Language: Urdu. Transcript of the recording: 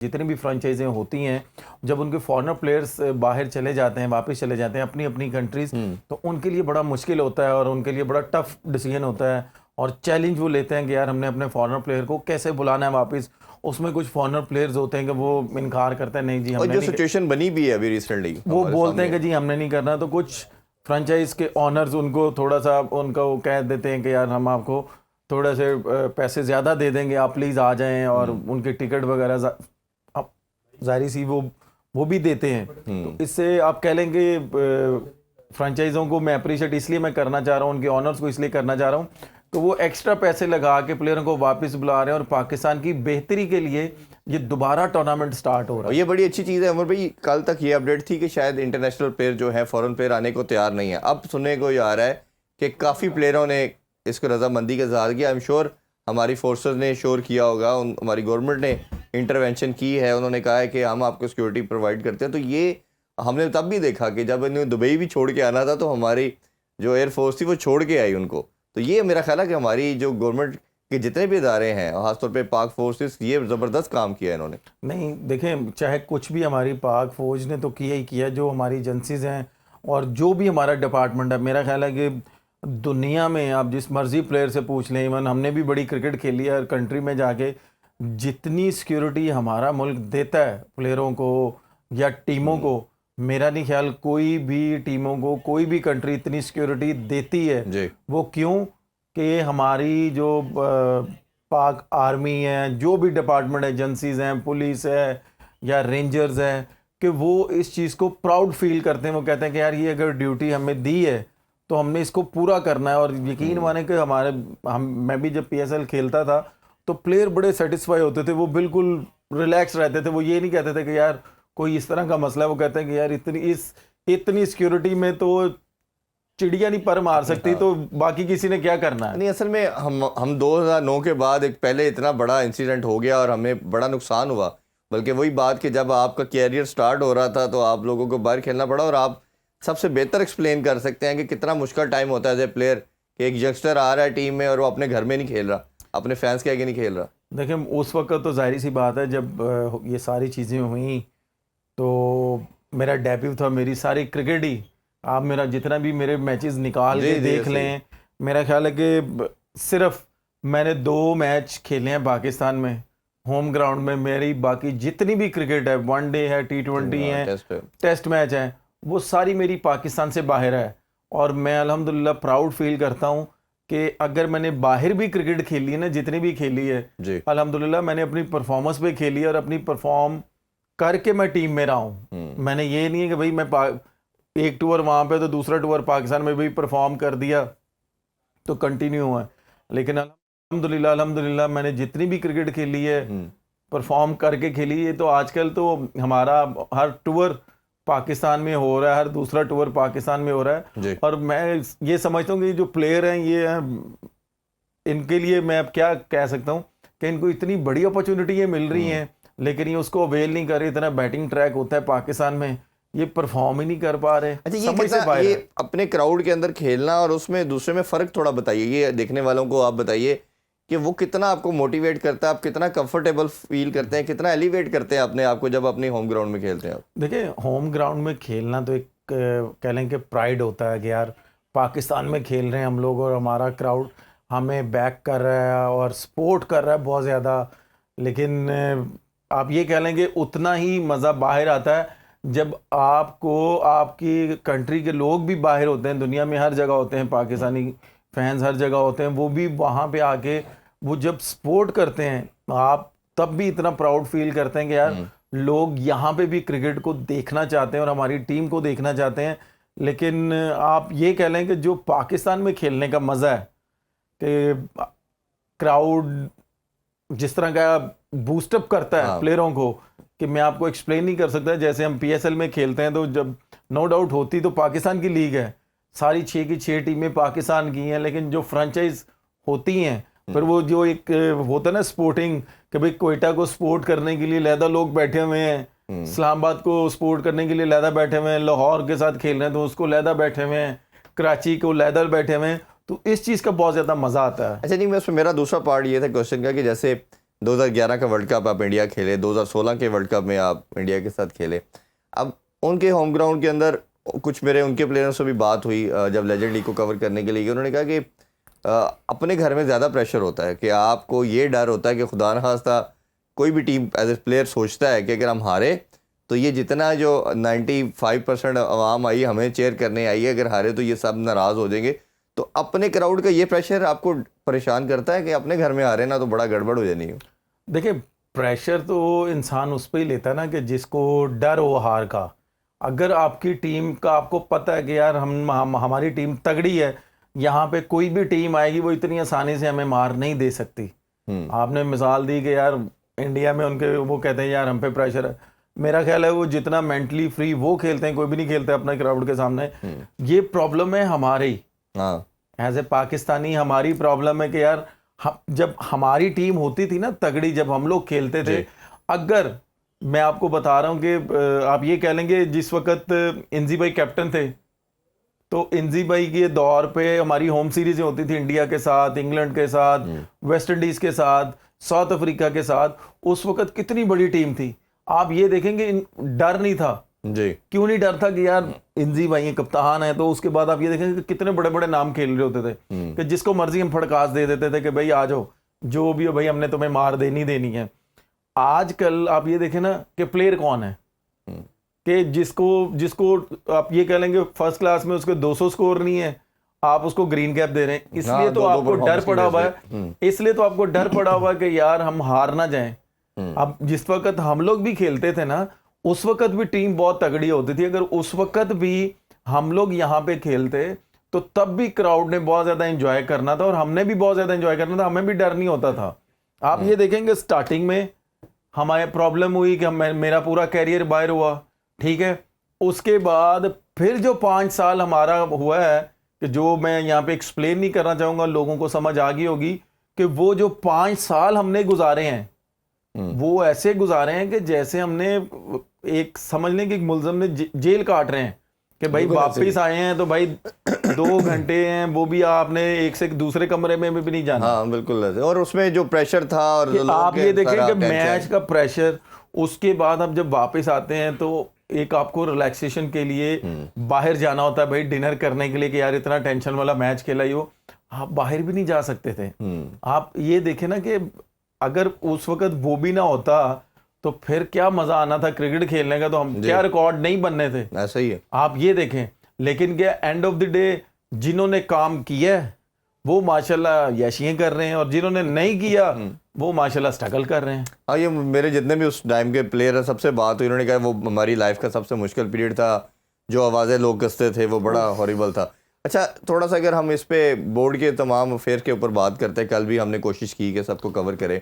جتنی بھی فرانچائزیں ہوتی ہیں جب ان کے فارنر پلیئرز باہر چلے جاتے ہیں واپس چلے جاتے ہیں اپنی اپنی کنٹریز تو ان کے لیے بڑا مشکل ہوتا ہے اور ان کے لیے بڑا ٹف ڈیسیجن ہوتا ہے اور چیلنج وہ لیتے ہیں کہ یار ہم نے اپنے فارنر پلیئر کو کیسے بلانا ہے واپس. اس میں کچھ فارنر پلیئرز ہوتے ہیں کہ وہ انکار کرتے ہیں نہیں جی ہم نے جو سچویشن بنی بھی ہے ابھی ریسنٹلی وہ بولتے ہیں کہ جی ہم نے نہیں کرنا. تو کچھ فرانچائز کے آنرز ان کو تھوڑا سا ان کا وہ کہہ دیتے ہیں کہ یار ہم آپ کو تھوڑا سے پیسے زیادہ دے دیں گے آپ پلیز آ جائیں اور ان کے ٹکٹ وغیرہ ظاہری سی وہ بھی دیتے ہیں. تو اس سے آپ کہہ لیں کہ فرانچائزوں کو میں اپریشیٹ اس لیے میں کرنا چاہ رہا ہوں ان کے آنرز کو اس لیے کرنا چاہ رہا ہوں کہ وہ ایکسٹرا پیسے لگا کے پلیئروں کو واپس بلا رہے ہیں اور پاکستان کی بہتری کے لیے یہ دوبارہ ٹورنامنٹ سٹارٹ ہو رہا ہے. یہ بڑی اچھی چیز ہے عمر بھائی. کل تک یہ اپڈیٹ تھی کہ شاید انٹرنیشنل پلیئر جو ہے فورن پلیئر آنے کو تیار نہیں ہے. اب سننے کو یہ آ رہا ہے کہ کافی پلیئروں نے اس کو رضامندی کا اظہار کیا. ایم شور ہماری فورسز نے شور کیا ہوگا, ہماری گورنمنٹ نے انٹروینشن کی ہے, انہوں نے کہا ہے کہ ہم آپ کو سیکورٹی پرووائڈ کرتے ہیں. تو یہ ہم نے تب بھی دیکھا کہ جب انہوں نے دبئی بھی چھوڑ کے آنا تھا تو ہماری جو ایئر فورس تھی وہ چھوڑ کے آئی ان کو. تو یہ میرا خیال ہے کہ ہماری جو گورنمنٹ کے جتنے بھی ادارے ہیں خاص طور پہ پاک فورسز یہ زبردست کام کیا ہے انہوں نے. نہیں دیکھیں چاہے کچھ بھی ہماری پاک فوج نے تو کیا ہی کیا, جو ہماری ایجنسیز ہیں اور جو بھی ہمارا ڈپارٹمنٹ ہے. میرا خیال ہے کہ دنیا میں آپ جس مرضی پلیئر سے پوچھ لیں, ایون ہم نے بھی بڑی کرکٹ کھیلی ہے ہر کنٹری میں جا کے, جتنی سیکیورٹی ہمارا ملک دیتا ہے پلیئروں کو یا ٹیموں کو, میرا نہیں خیال کوئی بھی ٹیموں کو کوئی بھی کنٹری اتنی سیکیورٹی دیتی ہے. وہ کیوں کہ ہماری جو پاک آرمی ہے, جو بھی ڈپارٹمنٹ ایجنسیز ہیں, پولیس ہے یا رینجرز ہیں, کہ وہ اس چیز کو پراؤڈ فیل کرتے ہیں. وہ کہتے ہیں کہ یار یہ اگر ڈیوٹی ہمیں دی ہے تو ہم نے اس کو پورا کرنا ہے. اور یقین مانیں کہ میں بھی جب پی ایس ایل کھیلتا تھا تو پلیئر بڑے سیٹسفائی ہوتے تھے, وہ بالکل ریلیکس رہتے تھے. وہ یہ نہیں کہتے تھے کہ یار کوئی اس طرح کا مسئلہ ہے, وہ کہتے ہیں کہ یار اتنی سیکیورٹی میں تو چڑیا نہیں پر مار سکتی, تو باقی کسی نے کیا کرنا ہے. نہیں اصل میں ہم 2009 کے بعد ایک پہلے اتنا بڑا انسیڈنٹ ہو گیا اور ہمیں بڑا نقصان ہوا. بلکہ وہی بات کہ جب آپ کا کیریئر سٹارٹ ہو رہا تھا تو آپ لوگوں کو باہر کھیلنا پڑا, اور آپ سب سے بہتر ایکسپلین کر سکتے ہیں کہ کتنا مشکل ٹائم ہوتا ہے ایز اے پلیئر کہ ایک ینگسٹر آ رہا ہے ٹیم میں اور وہ اپنے گھر میں نہیں کھیل رہا, اپنے فینس کے آگے نہیں کھیل رہا. دیکھیں اس وقت تو ظاہری سی بات ہے جب یہ ساری چیزیں ہوئیں تو میرا ڈیبیو تھا, میری ساری کرکٹ ہی آپ میرا جتنا بھی میرے میچز نکال کے دیکھ لیں, میرا خیال ہے کہ صرف میں نے 2 میچ کھیلے ہیں پاکستان میں ہوم گراؤنڈ میں. میری باقی جتنی بھی کرکٹ ہے, ون ڈے ہے, T20 ہے, ٹیسٹ میچ ہیں, وہ ساری میری پاکستان سے باہر ہے. اور میں الحمدللہ پراؤڈ فیل کرتا ہوں کہ اگر میں نے باہر بھی کرکٹ کھیلی ہے نا, جتنی بھی کھیلی ہے الحمدللہ میں نے اپنی پرفارمنس پہ کھیلی ہے اور اپنی پرفارم کر کے میں ٹیم میں رہا ہوں. میں نے یہ نہیں ہے کہ بھائی میں ایک ٹور وہاں پہ تو دوسرا ٹور پاکستان میں بھی پرفارم کر دیا تو کنٹینیو ہوا ہے. لیکن الحمدللہ میں نے جتنی بھی کرکٹ کھیلی ہے پرفارم کر کے کھیلی ہے. تو آج کل تو ہمارا ہر ٹور پاکستان میں ہو رہا ہے, ہر دوسرا ٹور پاکستان میں ہو رہا ہے. اور میں یہ سمجھتا ہوں کہ جو پلیئر ہیں یہ ان کے لیے میں اب کیا کہہ سکتا ہوں کہ ان کو اتنی بڑی اپرچونٹی مل رہی ہیں لیکن یہ اس کو اویل نہیں کر رہے. اتنا بیٹنگ ٹریک ہوتا ہے پاکستان میں, یہ پرفارم ہی نہیں کر پا رہے. اچھا یہ اپنے کراؤڈ کے اندر کھیلنا اور اس میں دوسرے میں فرق تھوڑا بتائیے, یہ دیکھنے والوں کو آپ بتائیے کہ وہ کتنا آپ کو موٹیویٹ کرتا ہے, آپ کتنا کمفرٹیبل فیل کرتے ہیں, کتنا ایلیویٹ کرتے ہیں اپنے آپ کو جب اپنی ہوم گراؤنڈ میں کھیلتے ہیں آپ. دیکھیں ہوم گراؤنڈ میں کھیلنا تو ایک کہہ لیں کہ پرائڈ ہوتا ہے کہ یار پاکستان میں کھیل رہے ہیں ہم لوگ اور ہمارا کراؤڈ ہمیں بیک کر رہا ہے اور سپورٹ کر رہا ہے بہت زیادہ. لیکن آپ یہ کہہ لیں کہ اتنا ہی مزہ باہر آتا ہے جب آپ کو آپ کی کنٹری کے لوگ بھی باہر ہوتے ہیں, دنیا میں ہر جگہ ہوتے ہیں, پاکستانی فینز ہر جگہ ہوتے ہیں, وہ بھی وہاں پہ آ کے وہ جب سپورٹ کرتے ہیں آپ تب بھی اتنا پراؤڈ فیل کرتے ہیں کہ یار لوگ یہاں پہ بھی کرکٹ کو دیکھنا چاہتے ہیں اور ہماری ٹیم کو دیکھنا چاہتے ہیں. لیکن آپ یہ کہہ لیں کہ جو پاکستان میں کھیلنے کا مزہ ہے کہ کراؤڈ جس طرح کا بوسٹ اپ کرتا ہے پلیئروں کو کہ میں آپ کو ایکسپلین نہیں کر سکتا. جیسے ہم پی ایس ایل میں کھیلتے ہیں تو جب نو ڈاؤٹ ہوتی تو پاکستان کی لیگ ہے, ساری 6 کی 6 ٹیمیں پاکستان کی ہیں, لیکن جو فرانچائز ہوتی ہیں پھر وہ جو ایک ہوتا ہے نا سپورٹنگ کہ بھئی کوئٹہ کو سپورٹ کرنے کے لیے علیحدہ لوگ بیٹھے ہوئے ہیں, اسلام آباد کو سپورٹ کرنے کے لیے علیحدہ بیٹھے ہوئے ہیں, لاہور کے ساتھ کھیل رہے ہیں تو اس کو علیحدہ بیٹھے ہوئے ہیں, کراچی کو علیحدہ بیٹھے ہوئے ہیں. تو اس چیز کا بہت زیادہ مزہ آتا ہے. اچھا نہیں, میں اس میں میرا دوسرا پارٹ یہ تھا کوشچن کا کہ جیسے 2011 کا ورلڈ کپ آپ انڈیا کھیلے, 2016 کے ورلڈ کپ میں آپ انڈیا کے ساتھ کھیلے. اب ان کے ہوم گراؤنڈ کے اندر کچھ میرے ان کے پلیئروں سے بھی بات ہوئی جب لیجنڈ لیگ کو کور کرنے کے لیے, انہوں نے کہا کہ اپنے گھر میں زیادہ پریشر ہوتا ہے, کہ آپ کو یہ ڈر ہوتا ہے کہ خدا نخواستہ کوئی بھی ٹیم ایز اے پلیئر سوچتا ہے کہ اگر ہم ہارے تو یہ جتنا جو 95% عوام آئی ہمیں چیئر کرنے آئی ہے, اگر ہارے تو یہ سب ناراض ہو جائیں گے. تو اپنے کراؤڈ کا یہ پریشر آپ کو پریشان کرتا ہے کہ اپنے گھر میں ہارے نا تو بڑا گڑبڑ ہو جانی ہے؟ دیکھیں پریشر تو انسان اس پہ ہی لیتا ہے نا کہ جس کو ڈر ہو ہار کا. اگر آپ کی ٹیم کا آپ کو پتہ ہے کہ یار ہماری ٹیم تگڑی ہے, یہاں پہ کوئی بھی ٹیم آئے گی وہ اتنی آسانی سے ہمیں مار نہیں دے سکتی. آپ نے مثال دی کہ یار انڈیا میں ان کے وہ کہتے ہیں یار ہم پہ پریشر ہے. میرا خیال ہے وہ جتنا مینٹلی فری وہ کھیلتے ہیں, کوئی بھی نہیں کھیلتا اپنے کراؤڈ کے سامنے. یہ پرابلم ہے ہماری ایز اے پاکستانی, ہماری پرابلم ہے کہ یار جب ہماری ٹیم ہوتی تھی نا تگڑی, جب ہم لوگ کھیلتے تھے, اگر میں آپ کو بتا رہا ہوں کہ آپ یہ کہہ لیں گے جس وقت انزی بھائی کیپٹن تھے تو انزی بھائی کے دور پہ ہماری ہوم سیریزیں ہوتی تھی انڈیا کے ساتھ, انگلینڈ کے ساتھ, ویسٹ انڈیز کے ساتھ, ساؤتھ افریقہ کے ساتھ. اس وقت کتنی بڑی ٹیم تھی. آپ یہ دیکھیں گے ڈر نہیں تھا. جی کیوں نہیں ڈر تھا کہ یار انزی بھائی ہیں, کپتان ہیں. تو اس کے بعد آپ یہ دیکھیں کہ کتنے بڑے بڑے نام کھیل رہے ہوتے تھے کہ جس کو مرضی ہم پھڑکاس دے دیتے تھے کہ بھائی آ جاؤ, جو بھی ہو بھائی ہم نے تمہیں مار دینی ہے. آج کل آپ یہ دیکھیں نا کہ پلیئر کون ہے کہ جس کو آپ یہ کہہ لیں گے فرسٹ کلاس میں اس کے 200 سکور نہیں ہے, آپ اس کو گرین کیپ دے رہے ہیں. اس لیے تو آپ کو ڈر پڑا ہوا ہے, کہ یار ہم ہار نہ جائیں. اب جس وقت ہم لوگ بھی کھیلتے تھے نا اس وقت بھی ٹیم بہت تگڑی ہوتی تھی. اگر اس وقت بھی ہم لوگ یہاں پہ کھیلتے تو تب بھی کراؤڈ نے بہت زیادہ انجوائے کرنا تھا اور ہم نے بھی بہت زیادہ انجوائے کرنا تھا, ہمیں بھی ڈر نہیں ہوتا تھا. آپ یہ دیکھیں گے سٹارٹنگ میں ہمارے پرابلم ہوئی کہ میرا پورا کیریئر باہر ہوا, ٹھیک ہے. اس کے بعد پھر جو 5 سال ہمارا ہوا ہے کہ جو میں یہاں پہ ایکسپلین نہیں کرنا چاہوں گا, لوگوں کو سمجھ آ گئی ہوگی کہ وہ جو 5 سال ہم نے گزارے ہیں وہ ایسے گزارے ہیں کہ جیسے ہم نے ایک سمجھ لیں کہ ایک ملزم نے جیل کاٹ رہے ہیں کہ بھائی واپس آئے ہیں تو بھائی 2 گھنٹے ہیں وہ بھی آپ نے ایک سے دوسرے کمرے میں بھی نہیں جانا. ہاں بالکل. اور اس میں جو پریشر تھا اور آپ یہ دیکھیں کہ میچ کا پریشر, اس کے بعد آپ جب واپس آتے ہیں تو ایک آپ کو ریلیکسیشن کے لیے باہر جانا ہوتا ہے بھائی ڈنر کرنے کے لیے کہ یار اتنا ٹینشن والا میچ کھیلا ہی ہو, آپ باہر بھی نہیں جا سکتے تھے. آپ یہ دیکھیں نا کہ اگر اس وقت وہ بھی نہ ہوتا تو پھر کیا مزہ آنا تھا کرکٹ کھیلنے کا, تو ہم کیا ریکارڈ نہیں بننے تھے. ایسا ہی ہے. آپ یہ دیکھیں لیکن کہ اینڈ آف دی ڈے جنہوں نے کام کیا ہے وہ ماشاءاللہ یشیاں کر رہے ہیں اور جنہوں نے نہیں کیا وہ ماشاءاللہ اسٹرگل کر رہے ہیں. ہاں یہ میرے جتنے بھی اس ٹائم کے پلیئر ہیں سب سے بات ہوئی, انہوں نے کہا وہ ہماری لائف کا سب سے مشکل پیریڈ تھا, جو آوازیں لوگ کستے تھے وہ بڑا ہاریبل تھا. اچھا تھوڑا سا اگر ہم اس پہ بورڈ کے تمام افیئر کے اوپر بات کرتے ہیں, کل بھی ہم نے کوشش کی کہ سب کو کور کرے.